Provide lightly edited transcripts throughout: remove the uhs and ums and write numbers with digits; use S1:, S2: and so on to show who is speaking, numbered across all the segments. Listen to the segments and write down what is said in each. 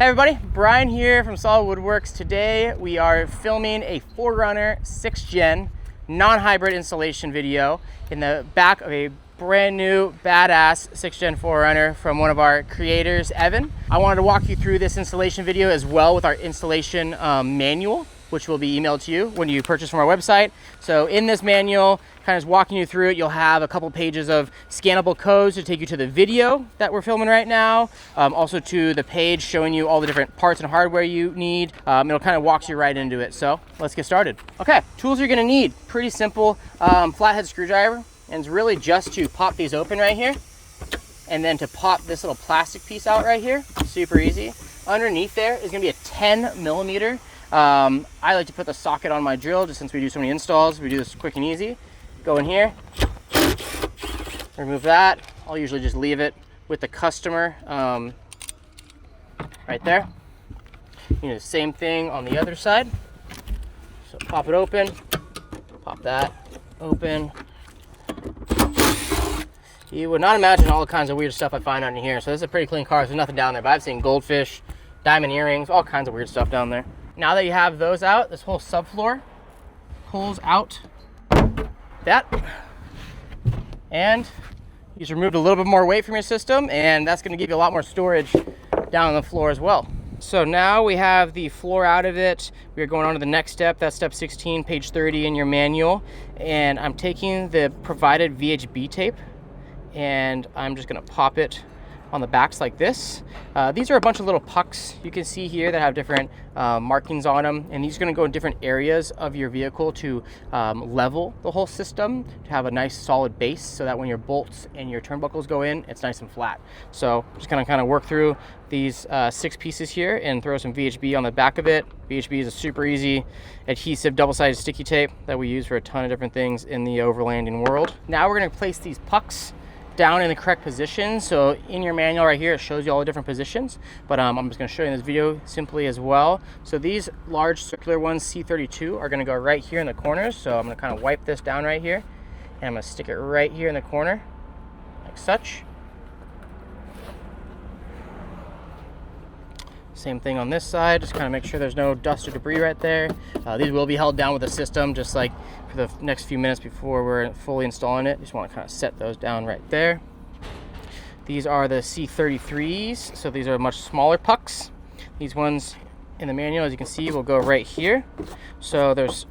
S1: Hey everybody, Brian here from Solid Woodworks. Today we are filming a 4Runner 6th gen non-hybrid installation video in the back of a brand new badass 6th gen 4Runner from one of our creators, Evan. I wanted to walk you through this installation video as well with our installation manual, which will be emailed to you when you purchase from our website. So in this manual, kind of walking you through it, you'll have a couple pages of scannable codes to take you to the video that we're filming right now. Also to the page showing you all the different parts and hardware you need. It'll kind of walk you right into it. So let's get started. Okay, tools you're gonna need, pretty simple. Flathead screwdriver, and it's really just to pop these open right here. And then to pop this little plastic piece out right here, super easy. Underneath there is gonna be a 10 millimeter. I like to put the socket on my drill just since we do so many installs. We do this quick and easy. Go in here, remove that. I'll usually just leave it with the customer right there. You do the same thing on the other side. So pop it open, pop that open. You would not imagine all the kinds of weird stuff I find under here. So this is a pretty clean car, so there's nothing down there, but I've seen goldfish, diamond earrings, all kinds of weird stuff down there. Now that you have those out, this whole subfloor pulls out that, and you just removed a little bit more weight from your system, and that's going to give you a lot more storage down on the floor as well. So now we have the floor out of it. We are going on to the next step. That's step 16, page 30 in your manual, and I'm taking the provided VHB tape and I'm just going to pop it on the backs like this. These are a bunch of little pucks you can see here that have different markings on them, and these are going to go in different areas of your vehicle to level the whole system, to have a nice solid base so that when your bolts and your turnbuckles go in, it's nice and flat. So just kind of work through these 6 pieces here and throw some VHB on the back of it. VHB is a super easy adhesive double-sided sticky tape that we use for a ton of different things in the overlanding world. Now we're going to place these pucks down in the correct position. So in your manual right here, it shows you all the different positions, but I'm just going to show you in this video simply as well. So these large circular ones, C32, are going to go right here in the corners. So I'm going to kind of wipe this down right here, and I'm going to stick it right here in the corner like such. Same thing on this side, just kind of make sure there's no dust or debris right there. These will be held down with the system, just like for the next few minutes before we're fully installing it. Just want to kind of set those down right there. These are the C33s, so these are much smaller pucks. These ones in the manual, as you can see, will go right here. So there's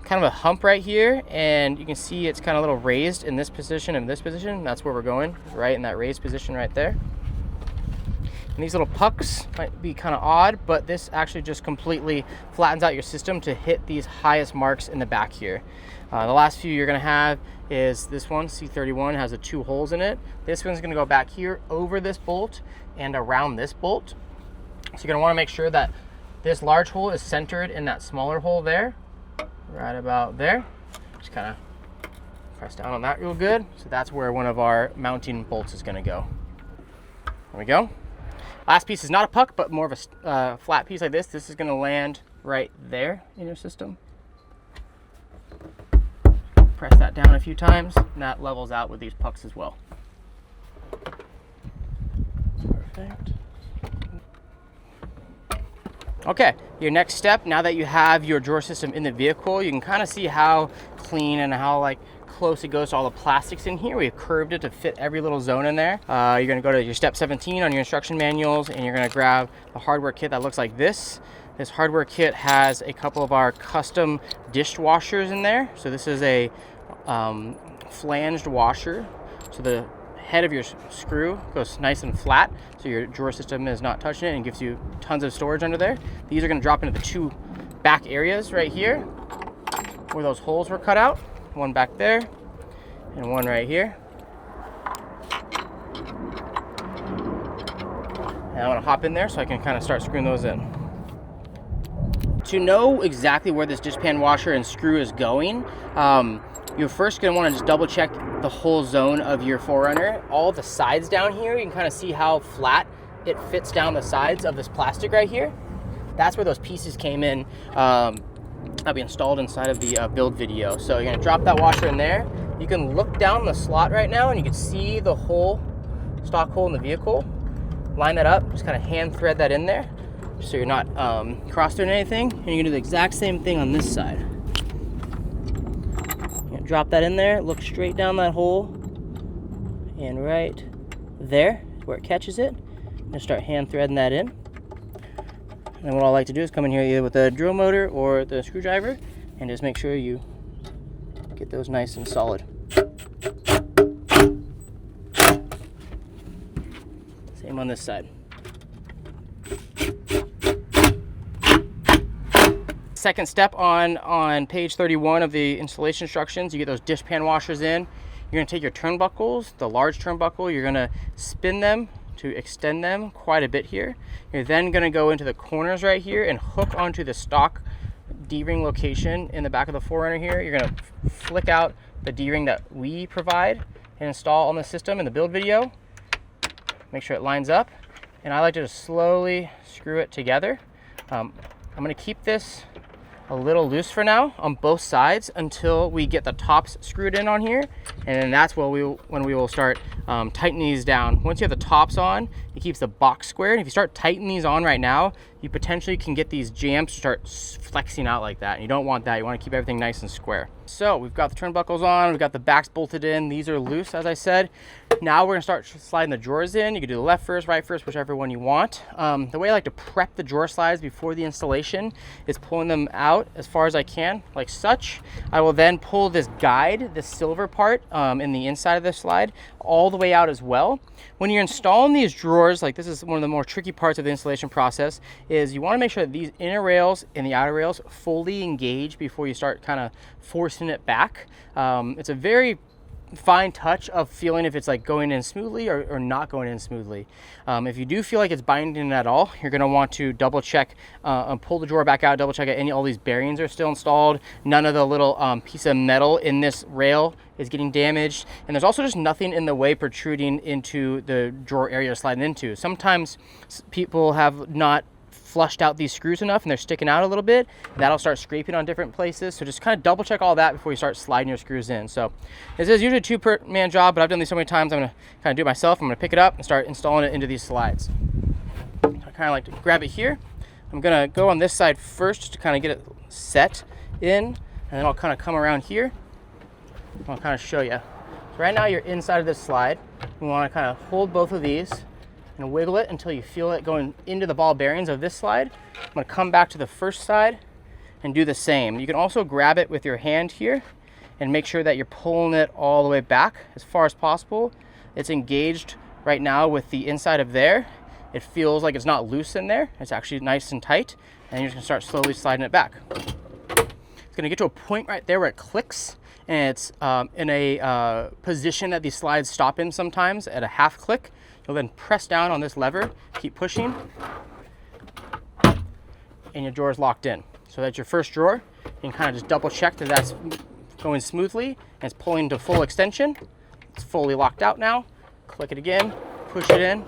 S1: kind of a hump right here, and you can see it's kind of a little raised in this position and this position. That's where we're going, right in that raised position right there. And these little pucks might be kind of odd, but this actually just completely flattens out your system to hit these highest marks in the back here. The last few you're going to have is this one, C31, has the 2 holes in it. This one's going to go back here over this bolt and around this bolt. So you're going to want to make sure that this large hole is centered in that smaller hole there, right about there. Just kind of press down on that real good. So that's where one of our mounting bolts is going to go. There we go. Last piece is not a puck, but more of a flat piece like this. This is going to land right there in your system. Press that down a few times, and that levels out with these pucks as well. Perfect. Okay, your next step, now that you have your drawer system in the vehicle, you can kind of see how clean and how close it goes to all the plastics in here. We've curved it to fit every little zone in there. You're going to go to your step 17 on your instruction manuals, and you're going to grab the hardware kit that looks like this. This hardware kit has a couple of our custom dishwashers in there. So this is a flanged washer. So the head of your screw goes nice and flat, so your drawer system is not touching it and gives you tons of storage under there. These are going to drop into the 2 back areas right here where those holes were cut out. One back there and one right here. And I want to hop in there so I can kind of start screwing those in. To know exactly where this dishpan washer and screw is going, you're first going to want to just double check the whole zone of your 4Runner. All the sides down here, you can kind of see how flat it fits down the sides of this plastic right here. That's where those pieces came in. That'll be installed inside of the build video. So you're gonna drop that washer in there. You can look down the slot right now and you can see the hole, stock hole in the vehicle. Line that up, just kind of hand thread that in there. so you're not cross-threading anything. And you're gonna do the exact same thing on this side. Drop that in there, look straight down that hole, and right there where it catches it, I'm gonna start hand threading that in. And what I like to do is come in here either with the drill motor or the screwdriver and just make sure you get those nice and solid. Same on this side. Second step on page 31 of the installation instructions, you get those dish pan washers in. You're gonna take your turnbuckles, the large turnbuckle, you're gonna spin them to extend them quite a bit here. You're then gonna go into the corners right here and hook onto the stock D-ring location in the back of the 4Runner here. You're gonna flick out the D-ring that we provide and install on the system in the build video. Make sure it lines up. And I like to just slowly screw it together. I'm gonna keep this a little loose for now on both sides until we get the tops screwed in on here, and then that's when we will start tightening these down. Once you have the tops on, it keeps the box square, and if you start tightening these on right now, you potentially can get these jams to start flexing out like that, and you don't want that. You want to keep everything nice and square. So we've got the turnbuckles on, we've got the backs bolted in, these are loose as I said. Now we're gonna start sliding the drawers in. You can do the left first, right first, whichever one you want. The way I like to prep the drawer slides before the installation is pulling them out as far as I can, like such. I will then pull this guide, this silver part in the inside of the slide, all the way out as well. When you're installing these drawers, like this is one of the more tricky parts of the installation process, is you wanna make sure that these inner rails and the outer rails fully engage before you start kind of forcing it back. It's a very fine touch of feeling if it's like going in smoothly or not going in smoothly. If you do feel like it's binding at all, you're going to want to double check and pull the drawer back out, double check that all these bearings are still installed, none of the little piece of metal in this rail is getting damaged, and there's also just nothing in the way protruding into the drawer area you're sliding into. Sometimes people have not flushed out these screws enough and they're sticking out a little bit. That'll start scraping on different places, so just kind of double check all that before you start sliding your screws in. So this is usually a two-man job, but I've done these so many times I'm gonna kind of do it myself. I'm gonna pick it up and start installing it into these slides. I kind of like to grab it here. I'm gonna go on this side first to kind of get it set in, and then I'll kind of come around here. I'll kind of show you. So right now you're inside of this slide. We want to kind of hold both of these and wiggle it until you feel it going into the ball bearings of this slide. I'm going to come back to the first side and do the same. You can also grab it with your hand here and make sure that you're pulling it all the way back as far as possible. It's engaged right now with the inside of there. It feels like it's not loose in there. It's actually nice and tight, and you're just going to start slowly sliding it back. It's going to get to a point right there where it clicks, and it's in a position that these slides stop in sometimes at a half click. You'll then press down on this lever, keep pushing, and your drawer is locked in. So that's your first drawer. You can kind of just double check that that's going smoothly and it's pulling to full extension. It's fully locked out now. Click it again, push it in,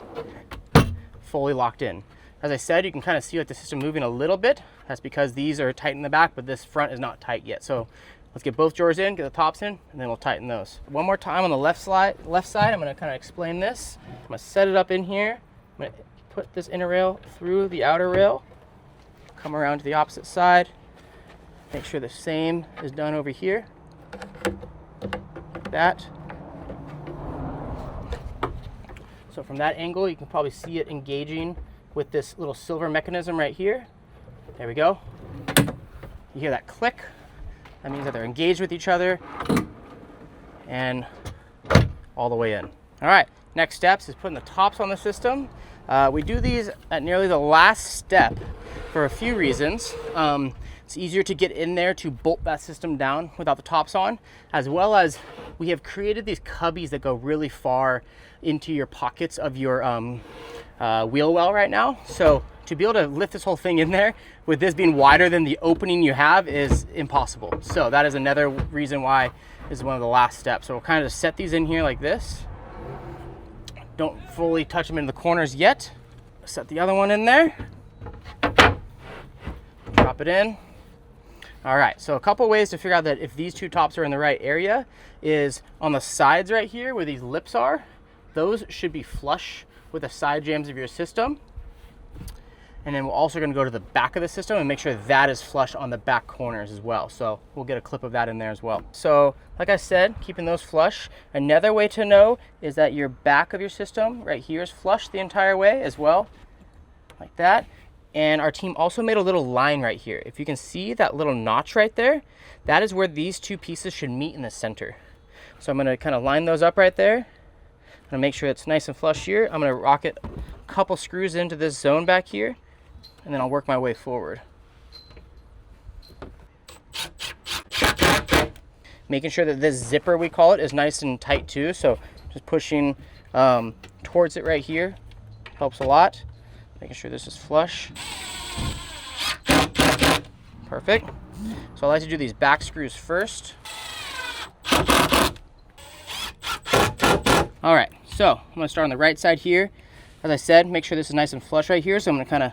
S1: fully locked in. As I said, you can kind of see like the system moving a little bit. That's because these are tight in the back, but this front is not tight yet. So let's get both drawers in, get the tops in, and then we'll tighten those. One more time on the left side, I'm gonna kind of explain this. I'm gonna set it up in here. I'm gonna put this inner rail through the outer rail, come around to the opposite side, make sure the same is done over here, like that. So from that angle, you can probably see it engaging with this little silver mechanism right here. There we go. You hear that click. That means that they're engaged with each other and all the way in. All right, next steps is putting the tops on the system. We do these at nearly the last step for a few reasons. It's easier to get in there to bolt that system down without the tops on, as well as we have created these cubbies that go really far into your pockets of your wheel well right now. So to be able to lift this whole thing in there with this being wider than the opening you have is impossible. So that is another reason why this is one of the last steps. So we'll kind of just set these in here like this. Don't fully touch them in the corners yet. Set the other one in there. Drop it in. All right, so a couple ways to figure out that if these two tops are in the right area is on the sides right here where these lips are. Those should be flush with the side jambs of your system. And then we're also going to go to the back of the system and make sure that is flush on the back corners as well. So we'll get a clip of that in there as well. So like I said, keeping those flush. Another way to know is that your back of your system right here is flush the entire way as well, like that. And our team also made a little line right here. If you can see that little notch right there, that is where these two pieces should meet in the center. So I'm going to kind of line those up right there. I'm going to make sure it's nice and flush here. I'm going to rocket a couple screws into this zone back here, and then I'll work my way forward. Making sure that this zipper, we call it, is nice and tight too. So just pushing towards it right here helps a lot. Making sure this is flush. Perfect. So I like to do these back screws first. All right, so I'm gonna start on the right side here. As I said, make sure this is nice and flush right here. So I'm gonna kind of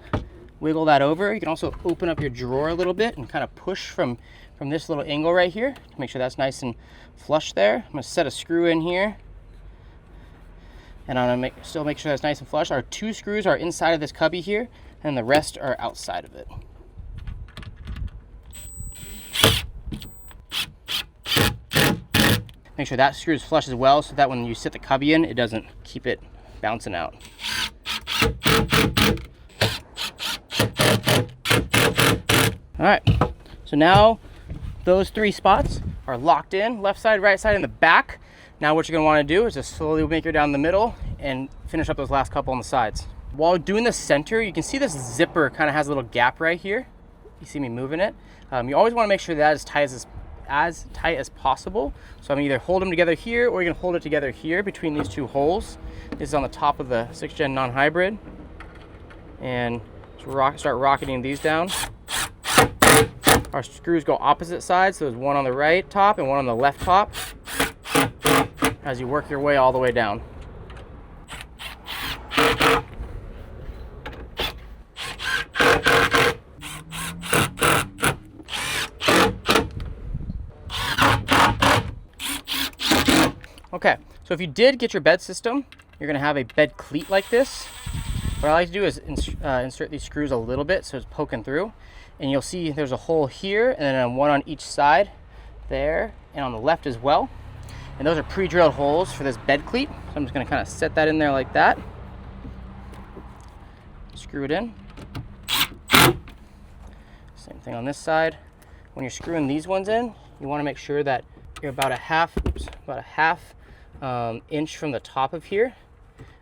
S1: wiggle that over. You can also open up your drawer a little bit and kind of push from this little angle right here to make sure that's nice and flush there. I'm gonna set a screw in here, and I'm gonna still make sure that's nice and flush. Our two screws are inside of this cubby here, and the rest are outside of it. Make sure that screw is flush as well, so that when you sit the cubby in, it doesn't keep it bouncing out. All right, so now those three spots are locked in, left side, right side, and the back. Now what you're gonna wanna do is just slowly make your down the middle and finish up those last couple on the sides. While doing the center, you can see this zipper kind of has a little gap right here. You see me moving it. You always wanna make sure that is as tight as possible. So I'm gonna either hold them together here, or you can hold it together here between these two holes. This is on the top of the 6th gen non-hybrid. And start rocketing these down. Our screws go opposite sides, so there's one on the right top and one on the left top as you work your way all the way down. Okay, so if you did get your bed system, you're gonna have a bed cleat like this. What I like to do is insert these screws a little bit so it's poking through. And you'll see there's a hole here and then one on each side there and on the left as well. And those are pre-drilled holes for this bed cleat. So I'm just gonna kind of set that in there like that. Screw it in. Same thing on this side. When you're screwing these ones in, you wanna make sure that you're about a half inch from the top of here,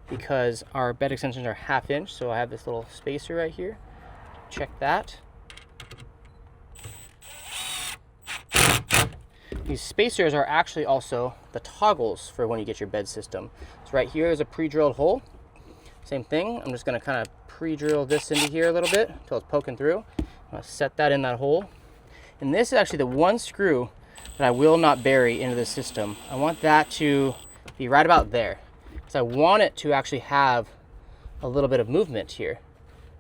S1: because our bed extensions are 1/2 inch. So I have this little spacer right here. Check that. These spacers are actually also the toggles for when you get your bed system. So right here is a pre-drilled hole. Same thing, I'm just gonna kind of pre-drill this into here a little bit until it's poking through. I'm gonna set that in that hole. And this is actually the one screw that I will not bury into the system. I want that to be right about there, because I want it to actually have a little bit of movement here.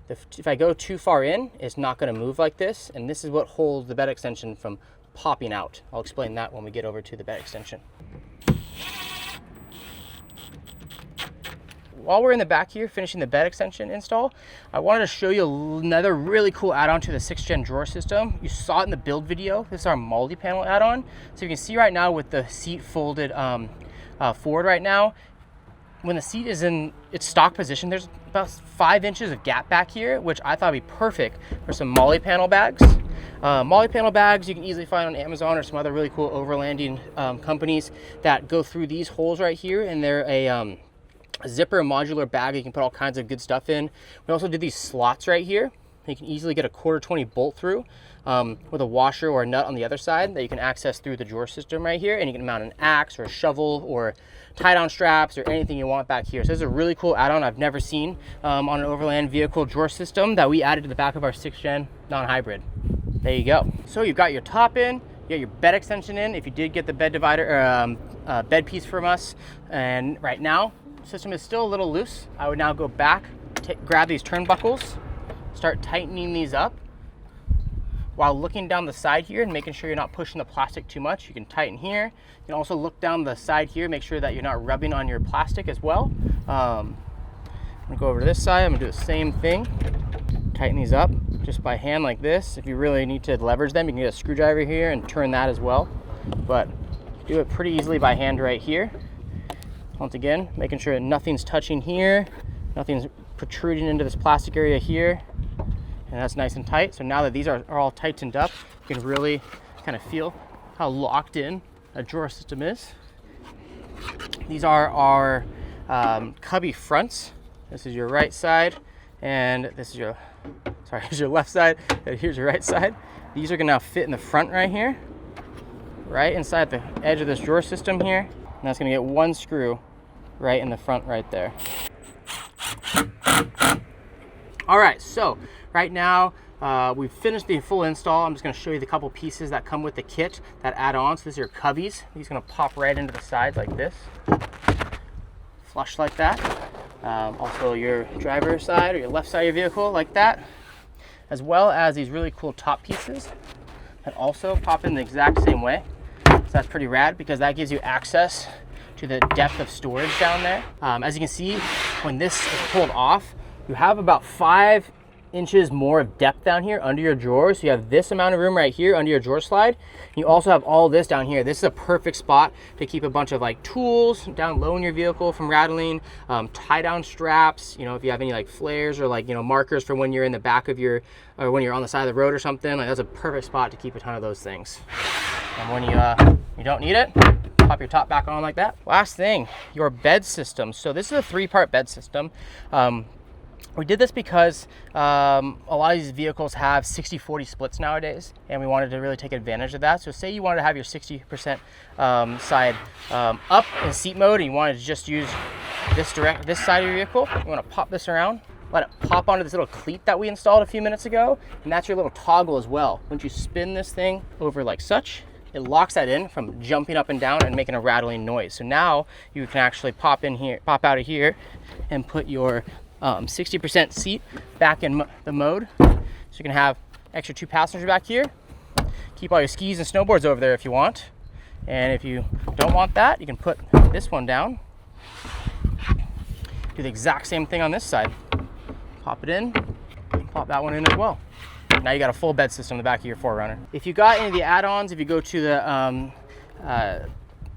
S1: If I go too far in, it's not gonna move like this, and this is what holds the bed extension from popping out. I'll explain that when we get over to the bed extension. While we're in the back here finishing the bed extension install, I wanted to show you another really cool add-on to the 6th gen drawer system. You saw it in the build video. This is our multi-panel add-on. So you can see right now with the seat folded forward right now, when the seat is in its stock position, there's about 5 inches of gap back here, which I thought would be perfect for some molly panel bags. Molly panel bags you can easily find on Amazon or some other really cool overlanding companies that go through these holes right here, and they're a zipper modular bag you can put all kinds of good stuff in. We also did these slots right here. You can easily get a 1/4 bolt through with a washer or a nut on the other side that you can access through the drawer system right here, and you can mount an axe or a shovel or tie down straps or anything you want back here. So this is a really cool add-on I've never seen on an overland vehicle drawer system that we added to the back of our 6th gen non-hybrid. There you go. So you've got your top in, you got your bed extension in if you did get the bed divider or bed piece from us, and right now the system is still a little loose. I would now go back, grab these turnbuckles, start tightening these up while looking down the side here and making sure you're not pushing the plastic too much. You can tighten here. You can also look down the side here, make sure that you're not rubbing on your plastic as well. I'm gonna go over to this side. I'm gonna do the same thing. tighten these up just by hand like this. If you really need to leverage them, you can get a screwdriver here and turn that as well. But do it pretty easily by hand right here. Once again, making sure that nothing's touching here, nothing's protruding into this plastic area here, and that's nice and tight. So now that these are all tightened up, you can really kind of feel how locked in a drawer system is. These are our cubby fronts. This is your right side, and this is your, sorry, here's your left side, and here's your right side. These are gonna now fit in the front right here, right inside the edge of this drawer system here. And that's gonna get one screw right in the front right there. All right, so right now we've finished the full install. I'm just gonna show you the couple pieces that come with the kit that add on. So these are your cubbies. These are gonna pop right into the sides like this, flush like that. Also your driver's side or your left side of your vehicle like that, as well as these really cool top pieces that also pop in the exact same way. So that's pretty rad because that gives you access to the depth of storage down there. As you can see, when this is pulled off, you have about 5 inches more of depth down here under your drawer. So you have this amount of room right here under your drawer slide. You also have all this down here. This is a perfect spot to keep a bunch of like tools down low in your vehicle from rattling, tie down straps, you know, if you have any like flares or like, you know, markers for when you're in the back of your, or when you're on the side of the road or something, like that's a perfect spot to keep a ton of those things. And when you don't need it, pop your top back on like that. Last thing, your bed system. So this is a 3-part bed system. We did this because a lot of these vehicles have 60-40 splits nowadays, and we wanted to really take advantage of that. So say you wanted to have your 60% side up in seat mode, and you wanted to just use this side of your vehicle. You want to pop this around, let it pop onto this little cleat that we installed a few minutes ago, and that's your little toggle as well. Once you spin this thing over like such, it locks that in from jumping up and down and making a rattling noise. So now you can actually pop in here, pop out of here, and put your 60% seat back in the mode. So you can have extra 2 passengers back here. Keep all your skis and snowboards over there if you want. And if you don't want that, you can put this one down. Do the exact same thing on this side. Pop it in, pop that one in as well. Now you got a full bed system in the back of your 4Runner. If you got any of the add-ons, if you go to the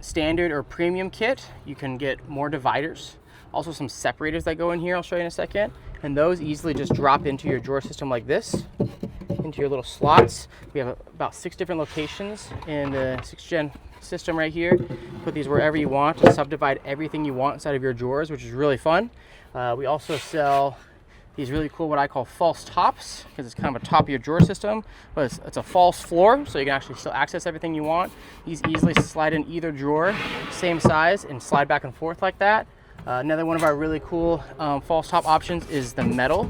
S1: standard or premium kit, you can get more dividers. Also some separators that go in here, I'll show you in a second. And those easily just drop into your drawer system like this, into your little slots. We have about 6 different locations in the 6th gen system right here. Put these wherever you want to subdivide everything you want inside of your drawers, which is really fun. We also sell these really cool, what I call false tops, because it's kind of a top of your drawer system, but it's a false floor, so you can actually still access everything you want. These easily slide in either drawer, same size, and slide back and forth like that. Another one of our really cool false top options is the metal,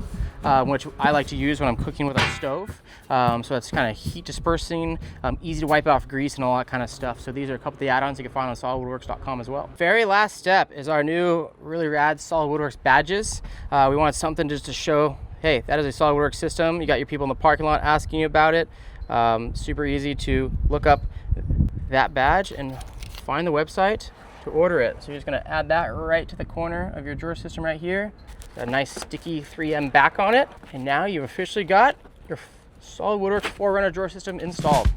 S1: which I like to use when I'm cooking with a stove. So it's kind of heat dispersing, easy to wipe off grease and all that kind of stuff. So these are a couple of the add-ons you can find on solidwoodworks.com as well. Very last step is our new really rad Solid Woodworks badges. We wanted something just to show, hey, that is a Solid Woodworks system. You got your people in the parking lot asking you about it. Super easy to look up that badge and find the website to order it. So you're just gonna add that right to the corner of your drawer system right here. Got a nice sticky 3M back on it. And now you've officially got your Solid Woodworks 4Runner drawer system installed.